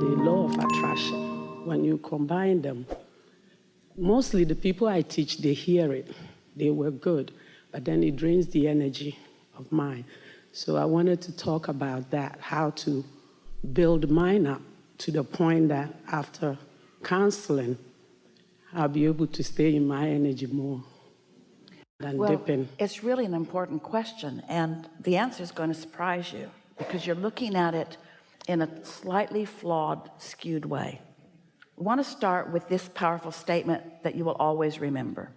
the law of attraction. When you combine them, mostly the people I teach, they hear it. They were good, but then it drains the energy of mine. So I wanted to talk about that, how to build mine up to the point that after counseling, I'll be able to stay in my energy more than dipping. It's really an important question, and the answer is going to surprise you because you're looking at it in a slightly flawed, skewed way. I want to start with this powerful statement that you will always remember,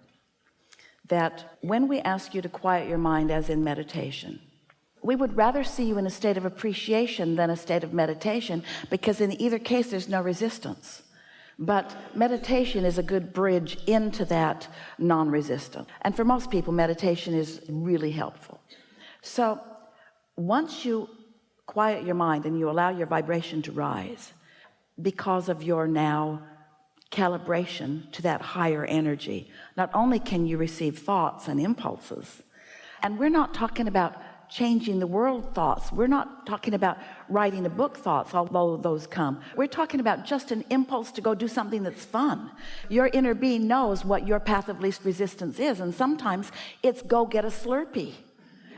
that when we ask you to quiet your mind as in meditation, we would rather see you in a state of appreciation than a state of meditation, because in either case there's no resistance. But meditation is a good bridge into that non-resistance, and for most people meditation is really helpful. So once you quiet your mind and you allow your vibration to rise because of your now calibration to that higher energy, not only can you receive thoughts and impulses, and we're not talking about changing the world thoughts, we're not talking about writing a book thoughts, although those come. We're talking about just an impulse to go do something that's fun. Your inner being knows what your path of least resistance is, and sometimes it's go get a Slurpee,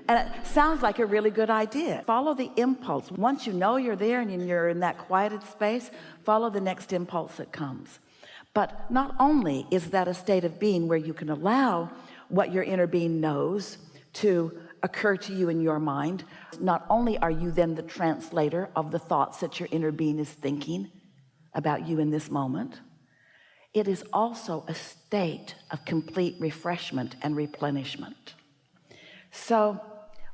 and it sounds like a really good idea. Follow the impulse. Once you know you're there and you're in that quieted space, follow the next impulse that comes. But not only is that a state of being where you can allow what your inner being knows to occur to you in your mind, not only are you then the translator of the thoughts that your inner being is thinking about you in this moment, it is also a state of complete refreshment and replenishment. So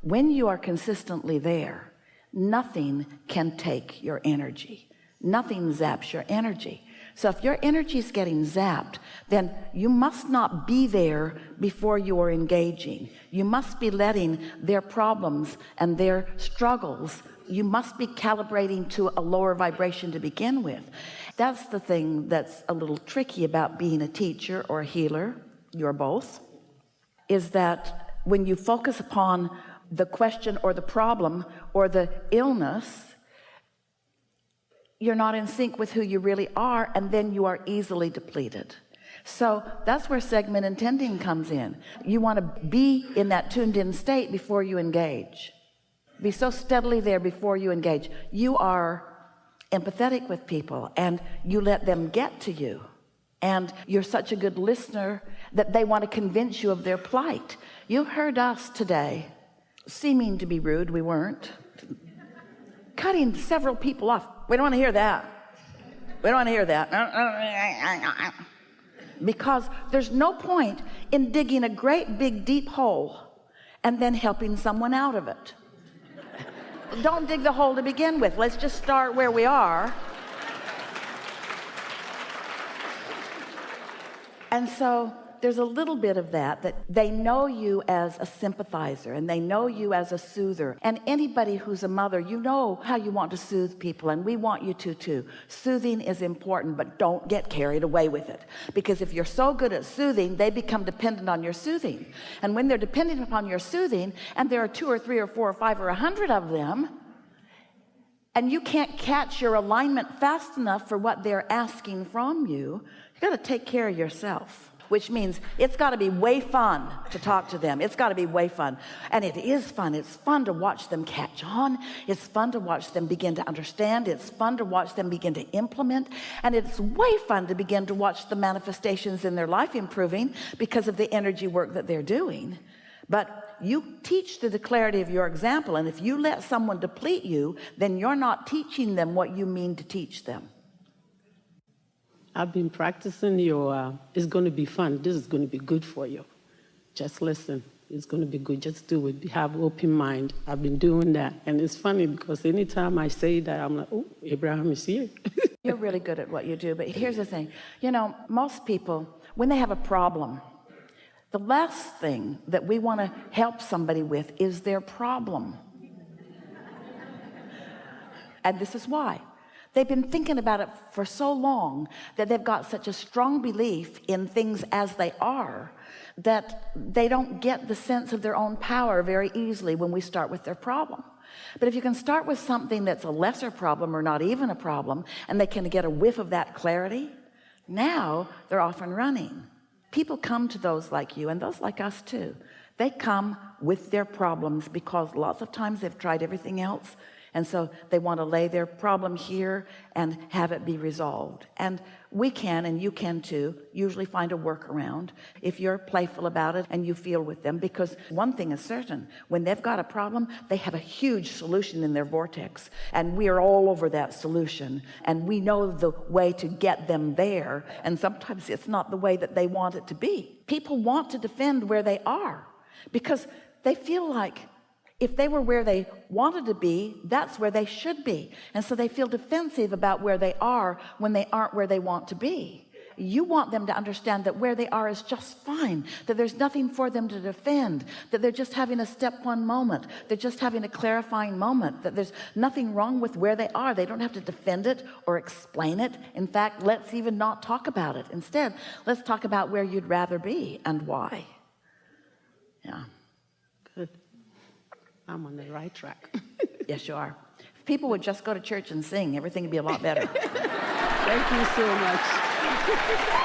when you are consistently there, nothing can take your energy. Nothing zaps your energy. So if your energy is getting zapped, then you must not be there before you are engaging. You must be letting their problems and their struggles, you must be calibrating to a lower vibration to begin with. That's the thing that's a little tricky about being a teacher or a healer, you're both, is that when you focus upon the question or the problem or the illness, you're not in sync with who you really are, and then you are easily depleted. So that's where segment intending comes in. You want to be in that tuned in state before you engage. Be so steadily there before you engage. You are empathetic with people and you let them get to you, and you're such a good listener that they want to convince you of their plight. You heard us today seeming to be rude. We weren't. Cutting several people off. We don't want to hear that. We don't want to hear that. Because there's no point in digging a great big deep hole and then helping someone out of it. Don't dig the hole to begin with. Let's just start where we are. And so there's a little bit of that they know you as a sympathizer and they know you as a soother. And anybody who's a mother, you know how you want to soothe people, and we want you to too. Soothing is important, but don't get carried away with it, because if you're so good at soothing, they become dependent on your soothing. And when they're dependent upon your soothing, and there are 2 or 3 or 4 or 5 or 100 of them, and you can't catch your alignment fast enough for what they're asking from you, you got to take care of yourself. Which means it's got to be way fun to talk to them. It's got to be way fun. And it is fun. It's fun to watch them catch on. It's fun to watch them begin to understand. It's fun to watch them begin to implement. And it's way fun to begin to watch the manifestations in their life improving because of the energy work that they're doing. But you teach through the clarity of your example. And if you let someone deplete you, then you're not teaching them what you mean to teach them. I've been practicing your, it's going to be fun. This is going to be good for you. Just listen. It's going to be good. Just do it. Have open mind. I've been doing that. And it's funny because anytime I say that, I'm like, oh, Abraham is here. You're really good at what you do. But here's the thing. You know, most people, when they have a problem, the last thing that we want to help somebody with is their problem. And this is why. They've been thinking about it for so long that they've got such a strong belief in things as they are that they don't get the sense of their own power very easily when we start with their problem. But if you can start with something that's a lesser problem or not even a problem, and they can get a whiff of that clarity, now they're off and running. People come to those like you and those like us too. They come with their problems because lots of times they've tried everything else, and so they want to lay their problem here and have it be resolved. And we can, and you can too, usually find a workaround if you're playful about it and you feel with them, because one thing is certain: when they've got a problem, they have a huge solution in their vortex, and we are all over that solution, and we know the way to get them there, and sometimes it's not the way that they want it to be. People want to defend where they are because they feel like if they were where they wanted to be, that's where they should be. And so they feel defensive about where they are when they aren't where they want to be. You want them to understand that where they are is just fine, that there's nothing for them to defend, that they're just having a step one moment, they're just having a clarifying moment, that there's nothing wrong with where they are. They don't have to defend it or explain it. In fact, let's even not talk about it. Instead, let's talk about where you'd rather be and why. Yeah. Good. I'm on the right track. Yes, you are. If people would just go to church and sing, everything would be a lot better. Thank you so much.